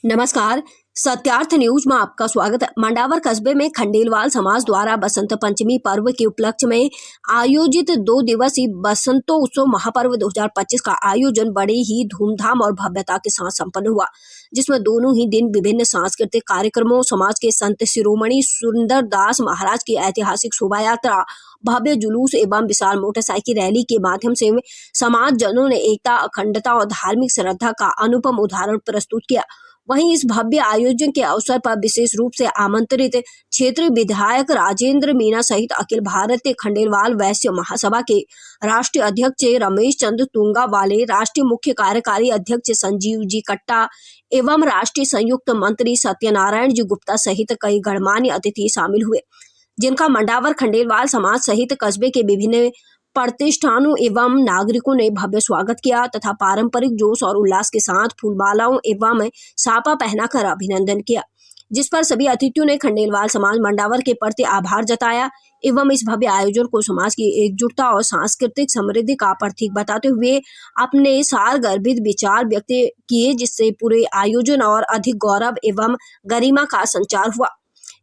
नमस्कार, सत्यार्थ न्यूज में आपका स्वागत है। मंडावर कस्बे में खंडेलवाल समाज द्वारा बसंत पंचमी पर्व के उपलक्ष्य में आयोजित 2 दिवसीय बसंतोत्सव महापर्व 2025 का आयोजन बड़े ही धूमधाम और भव्यता के साथ संपन्न हुआ, जिसमें दोनों ही दिन विभिन्न सांस्कृतिक कार्यक्रमों, समाज के संत शिरोमणि सुंदरदास महाराज की ऐतिहासिक शोभा यात्रा, भव्य जुलूस एवं विशाल मोटरसाइकिल रैली के माध्यम से समाज जनों ने एकता, अखंडता और धार्मिक श्रद्धा का अनुपम उदाहरण प्रस्तुत किया। वहीं इस भव्य आयोजन के अवसर पर विशेष रूप से आमंत्रित क्षेत्रीय विधायक राजेंद्र मीणा सहित अखिल भारतीय खंडेलवाल वैश्य महासभा के राष्ट्रीय अध्यक्ष रमेश चंद्र तुंगावाले, राष्ट्रीय मुख्य कार्यकारी अध्यक्ष संजीव जी कट्टा एवं राष्ट्रीय संयुक्त मंत्री सत्यनारायण जी गुप्ता सहित कई गणमान्य अतिथि शामिल हुए, जिनका मंडावर खंडेलवाल समाज सहित कस्बे के विभिन्न प्रतिष्ठानों एवं नागरिकों ने भव्य स्वागत किया तथा पारंपरिक जोश और उल्लास के साथ फूलमालाओं एवं सापा पहनाकर अभिनंदन किया, जिस पर सभी अतिथियों ने खंडेलवाल समाज मंडावर के प्रति आभार जताया एवं इस भव्य आयोजन को समाज की एकजुटता और सांस्कृतिक समृद्धि का प्रतीक बताते हुए अपने सारगर्भित विचार व्यक्त किए, जिससे पूरे आयोजन और अधिक गौरव एवं गरिमा का संचार हुआ।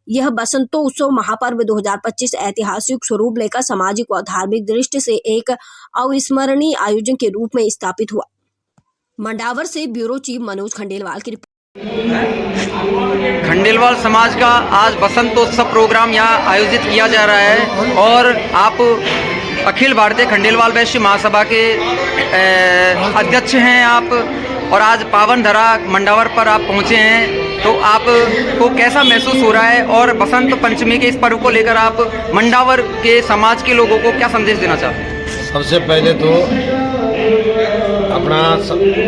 यह बसंतोत्सव महापर्व 2025 ऐतिहासिक स्वरूप लेकर सामाजिक और धार्मिक दृष्टि से एक अविस्मरणीय आयोजन के रूप में स्थापित हुआ। मंडावर से ब्यूरो चीफ मनोज खंडेलवाल की रिपोर्ट। खंडेलवाल समाज का आज बसंतोत्सव प्रोग्राम यहाँ आयोजित किया जा रहा है और आप अखिल भारतीय खंडेलवाल वैश्य महासभा के अध्यक्ष हैं आप, और आज पावन धरा मंडावर पर आप पहुँचे हैं, तो आपको कैसा महसूस हो रहा है और बसंत पंचमी के इस पर्व को लेकर आप मंडावर के समाज के लोगों को क्या संदेश देना चाहते हैं? सबसे पहले तो अपना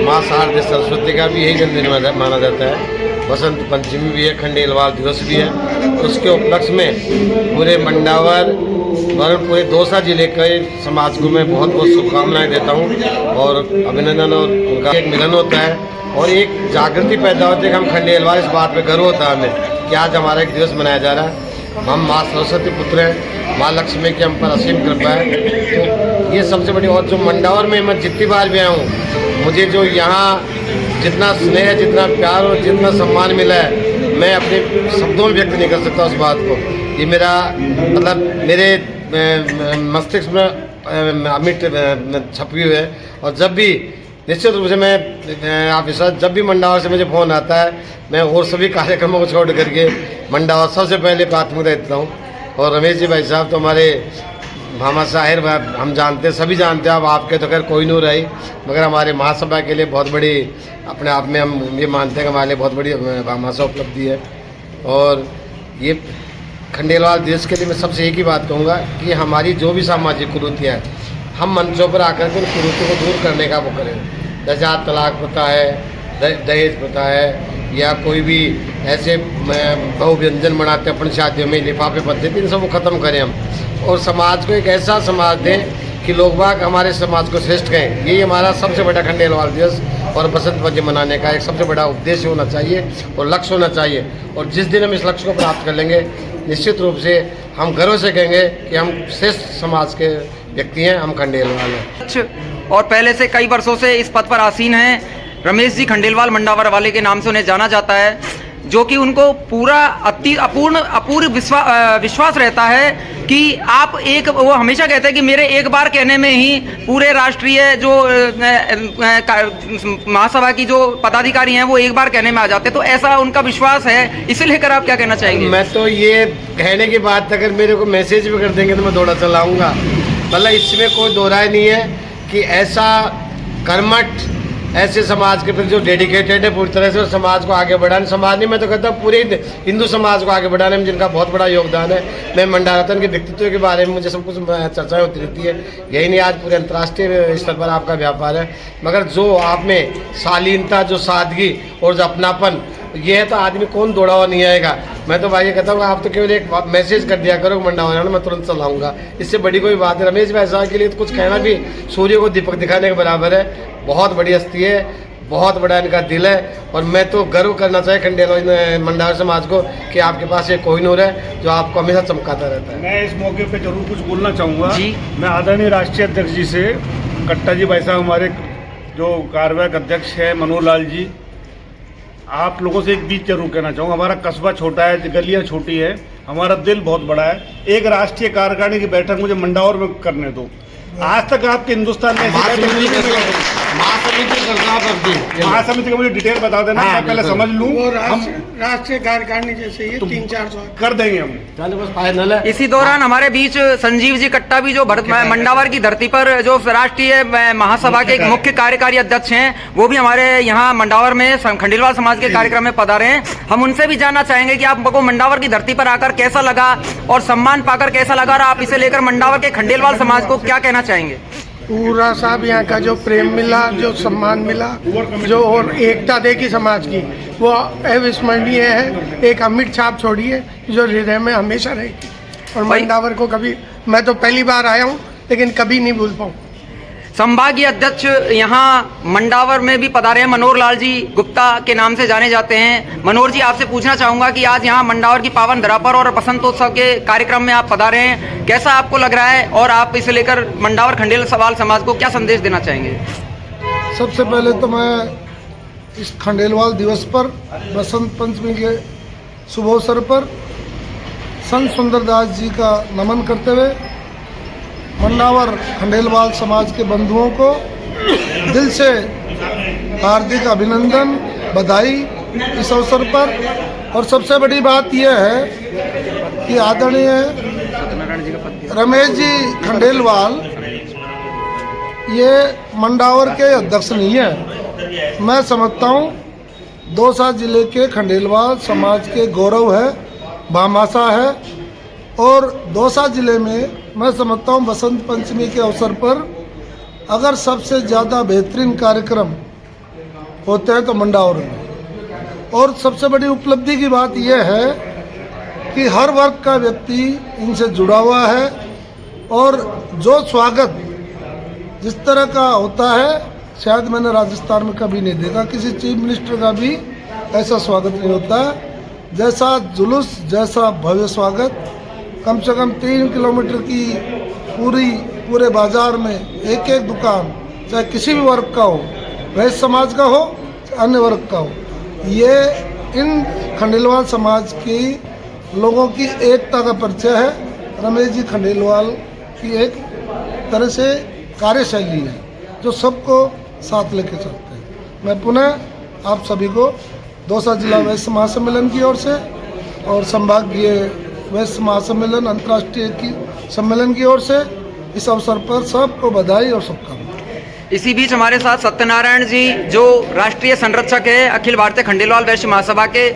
माँ शारदे सरस्वती का भी यही जन्मदिन माना जाता है। बसंत पंचमी भी है, खंडेलवाल दिवस भी है। उसके उपलक्ष्य में पूरे मंडावर और पूरे दौसा जिले के समाज को मैं बहुत बहुत शुभकामनाएं देता हूँ और अभिनंदन, और उनका एक मिलन होता है और एक जागृति पैदा होती है कि हम खंडेलवाल, इस बात पे गर्व होता है हमें कि आज हमारा एक दिवस मनाया जा रहा है। हम माँ सरस्वती पुत्र हैं, माँ लक्ष्मी की हम पर असीम कृपा है। तो ये सबसे बड़ी, और जो मंडावर में मैं जितनी बार भी आया हूँ, मुझे जो यहाँ जितना स्नेह, जितना प्यार और जितना सम्मान मिला है, मैं अपने शब्दों में व्यक्त नहीं कर सकता उस बात को। ये मेरा मतलब मेरे मस्तिष्क में अमिट छपी हुई है। और जब भी निश्चित रूप से मैं आप विश्वास, जब भी मंडावर से मुझे फ़ोन आता है, मैं और सभी कार्यक्रमों को छोड़ करके मंडावर सबसे पहले प्राथमिकता देता हूँ। और रमेश जी भाई साहब तो हमारे भामा शाहिर हम जानते हैं, सभी जानते हैं, अब आपके तो खैर कोई नहीं रही, मगर हमारे महासभा के लिए बहुत बड़ी, अपने आप में हम ये मानते हैं कि हमारे लिए बहुत बड़ी महासभा उपलब्धि है। और ये खंडेलवाल दिवस के लिए मैं सबसे एक ही बात कहूँगा कि हमारी जो भी सामाजिक कुरीतियाँ हैं, हम मंचों पर आकर के उन कुरीतियों को दूर करने का वो करें। जैसे आज तलाक प्रथा है, दहेज प्रथा है, या कोई भी ऐसे बहु व्यंजन बनाते अपनी शादियों में लिफाफे पद्धति, इन सब को ख़त्म करें हम, और समाज को एक ऐसा समाज दें कि लोग बाग हमारे समाज को श्रेष्ठ कहें। यही हमारा सबसे बड़ा खंडेलवाल दिवस और बसंत पंचमी मनाने का एक सबसे बड़ा उद्देश्य होना चाहिए और लक्ष्य होना चाहिए। और जिस दिन हम इस लक्ष्य को प्राप्त कर लेंगे, निश्चित रूप से हम गर्व से कहेंगे कि हम श्रेष्ठ समाज के व्यक्ति हैं, हम खंडेलवाल हैं। और पहले से कई वर्षों से इस पद पर आसीन हैं रमेश जी खंडेलवाल मंडावर वाले के नाम से उन्हें जाना जाता है, जो कि उनको पूरा अपूर्ण विश्वास रहता है कि आप एक, वो हमेशा कहते हैं कि मेरे एक बार कहने में ही पूरे राष्ट्रीय जो महासभा की जो पदाधिकारी हैं वो एक बार कहने में आ जाते हैं, तो ऐसा उनका विश्वास है। इसे लेकर आप क्या कहना चाहेंगे? मैं तो ये कहने की बात अगर मेरे को मैसेज भी कर देंगे तो मैं दौड़ा चलाऊँगा। मतलब इसमें कोई दो राय नहीं है कि ऐसा कर्मठ, ऐसे समाज के प्रति जो डेडिकेटेड है पूरी तरह से, समाज को आगे बढ़ाने, समाज नहीं मैं तो कहता हूँ पूरे हिंदू समाज को आगे बढ़ाने में जिनका बहुत बड़ा योगदान है। मैं मंडारतन के व्यक्तित्व के बारे में मुझे सब कुछ चर्चाएं होती रहती है, यही नहीं आज पूरे अंतर्राष्ट्रीय स्तर पर आपका व्यापार है, मगर जो आप में शालीनता, जो सादगी और जो अपनापन, ये है तो आदमी कौन दौड़ा हुआ नहीं आएगा। मैं तो भाई ये कहता हूँ आप तो केवल एक मैसेज कर दिया करो मंडावर, मैं तुरंत चलाऊँगा, इससे बड़ी कोई बात है। रमेश भाई साहब के लिए तो कुछ कहना भी सूर्य को दीपक दिखाने के बराबर है। बहुत बड़ी हस्ती है, बहुत बड़ा इनका दिल है, और मैं तो गर्व करना चाहिए खंडेलवाल मंडावर समाज को कि आपके पास एक कोहिनूर है जो आपको हमेशा चमकाता रहता है। मैं इस मौके पे जरूर कुछ बोलना चाहूँगा। मैं आदरणीय राष्ट्रीय अध्यक्ष जी से, कट्टा जी भाई साहब हमारे जो कार्यवाहक अध्यक्ष है मनोहर लाल जी, आप लोगों से एक बीच जरूर कहना चाहूँगा, हमारा कस्बा छोटा है, गलियाँ छोटी है, हमारा दिल बहुत बड़ा है। एक राष्ट्रीय कार्यकारिणी की बैठक मुझे मंडावर में करने दो। आज तक आपके हिंदुस्तान में महासमिति का मुझे डिटेल बता देना, मैं पहले समझ लूँ। राष्ट्रीय कार्यकारिणी जैसे ये 3-4 कर देंगे हम। बस फाइनल है। इसी दौरान हमारे बीच संजीव जी कट्टा भी जो मंडावर की धरती पर जो राष्ट्रीय महासभा के एक मुख्य कार्यकारी अध्यक्ष हैं, वो भी हमारे यहाँ मंडावर में खंडेलवाल समाज के कार्यक्रम में पधारे हैं। हम उनसे भी जानना चाहेंगे कि आपको मंडावर की धरती पर आकर कैसा लगा और सम्मान पाकर कैसा लगा, और आप इसे लेकर मंडावर के खंडेलवाल समाज को क्या कहना चाहेंगे? पूरा साहब यहाँ का जो प्रेम मिला, जो सम्मान मिला, जो और एकता देखी समाज की, वो अविस्मरणीय है। एक अमिट छाप छोड़ी है जो हृदय में हमेशा रहेगी। और मंडावर को कभी, मैं तो पहली बार आया हूँ लेकिन कभी नहीं भूल पाऊँ। संभागीय अध्यक्ष यहाँ मंडावर में भी पधारे हैं, मनोहर लाल जी गुप्ता के नाम से जाने जाते हैं। मनोहर जी, आपसे पूछना चाहूंगा कि आज यहाँ मंडावर की पावन धरा पर और बसंतोत्सव के कार्यक्रम में आप पधारे हैं, कैसा आपको लग रहा है और आप इसे लेकर मंडावर खंडेलवाल समाज को क्या संदेश देना चाहेंगे? सबसे पहले तो मैं इस खंडेलवाल दिवस पर, बसंत पंचमी के शुभ अवसर पर संत सुंदरदास जी का नमन करते हुए मंडावर खंडेलवाल समाज के बंधुओं को दिल से हार्दिक अभिनंदन, बधाई इस अवसर पर। और सबसे बड़ी बात यह है कि आदरणीय रमेश जी खंडेलवाल ये मंडावर के अध्यक्ष नहीं है। मैं समझता हूँ दौसा जिले के खंडेलवाल समाज के गौरव है, भामाशा है। और दौसा जिले में मैं समझता हूँ बसंत पंचमी के अवसर पर अगर सबसे ज़्यादा बेहतरीन कार्यक्रम होते हैं तो मंडावर में। और सबसे बड़ी उपलब्धि की बात यह है कि हर वर्ग का व्यक्ति इनसे जुड़ा हुआ है। और जो स्वागत जिस तरह का होता है शायद मैंने राजस्थान में कभी नहीं देखा, किसी चीफ मिनिस्टर का भी ऐसा स्वागत नहीं होता है। जैसा जुलूस, जैसा भव्य स्वागत, कम से कम 3 किलोमीटर की पूरे बाजार में एक एक दुकान, चाहे किसी भी वर्ग का हो, वैश्य समाज का हो अन्य वर्ग का हो, ये इन खंडेलवाल समाज की लोगों की एकता का परिचय है। रमेश जी खंडेलवाल की एक तरह से कार्यशैली है जो सबको साथ लेके चलते हैं। मैं पुनः आप सभी को दौसा जिला वैश्य महासम्मेलन की ओर से और संभागीय वैश्य महासम्मेलन अंतर्राष्ट्रीय की सम्मेलन की ओर से इस अवसर पर सबको बधाई और शुभकामनाएं। इसी बीच हमारे साथ सत्यनारायण जी जो राष्ट्रीय संरक्षक है अखिल भारतीय खंडेलवाल वैश्य महासभा के।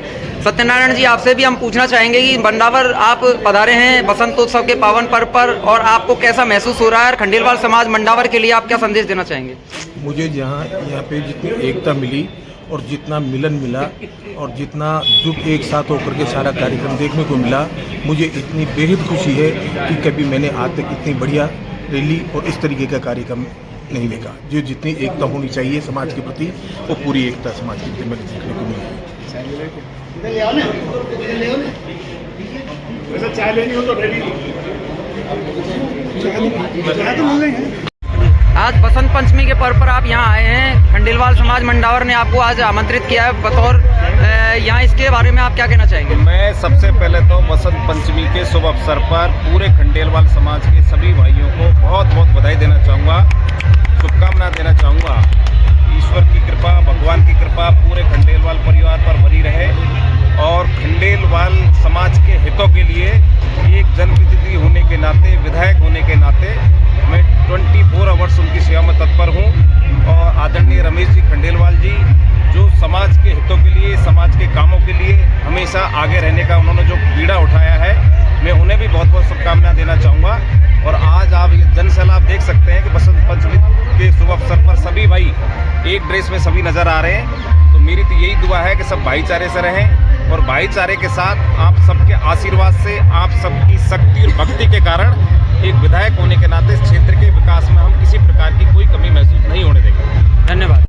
सत्यनारायण जी, आपसे भी हम पूछना चाहेंगे कि मंडावर आप पधारे हैं बसंतोत्सव के पावन पर्व पर, और आपको कैसा महसूस हो रहा है और खंडेलवाल समाज मंडावर के लिए आप क्या संदेश देना चाहेंगे? मुझे यहाँ पे जितनी एकता मिली और जितना मिलन मिला और जितना जुट एक साथ होकर के सारा कार्यक्रम देखने को मिला, मुझे इतनी बेहद खुशी है कि कभी मैंने आज तक इतनी बढ़िया रैली और इस तरीके का कार्यक्रम नहीं देखा। जो जितनी एकता होनी चाहिए समाज के प्रति, वो पूरी एकता समाज के प्रति मैंने देखने को मिली। आज बसंत पंचमी के पर्व पर आप यहाँ आए हैं, खंडेलवाल समाज मंडावर ने आपको आज आमंत्रित किया है बतौर यहाँ, इसके बारे में आप क्या कहना चाहेंगे? मैं सबसे पहले तो बसंत पंचमी के शुभ अवसर पर पूरे खंडेलवाल समाज के सभी भाइयों को बहुत बहुत बधाई देना चाहूँगा, शुभकामनाएं देना चाहूँगा। ईश्वर की कृपा, भगवान की कृपा पूरे खंडेलवाल परिवार पर बनी रहे और खंडेलवाल समाज के हितों के लिए एक जनप्रतिनिधि होने के नाते, विधायक होने के नाते मैं 24 आवर्स उनकी सेवा में तत्पर हूँ। और आदरणीय रमेश जी खंडेलवाल जी जो समाज के हितों के लिए, समाज के कामों के लिए हमेशा आगे रहने का उन्होंने जो बीड़ा उठाया है, मैं उन्हें भी बहुत बहुत शुभकामनाएं देना चाहूँगा। और आज आप ये जनसैलाब देख सकते हैं कि बसंत पंचमी के शुभ अवसर पर सभी भाई एक ड्रेस में सभी नज़र आ रहे हैं। तो मेरी तो यही दुआ है कि सब भाईचारे से रहें और भाईचारे के साथ आप सबके आशीर्वाद से, आप सबकी शक्ति और भक्ति के कारण एक विधायक होने के नाते इस क्षेत्र के विकास में हम किसी प्रकार की कोई कमी महसूस नहीं होने देंगे। धन्यवाद।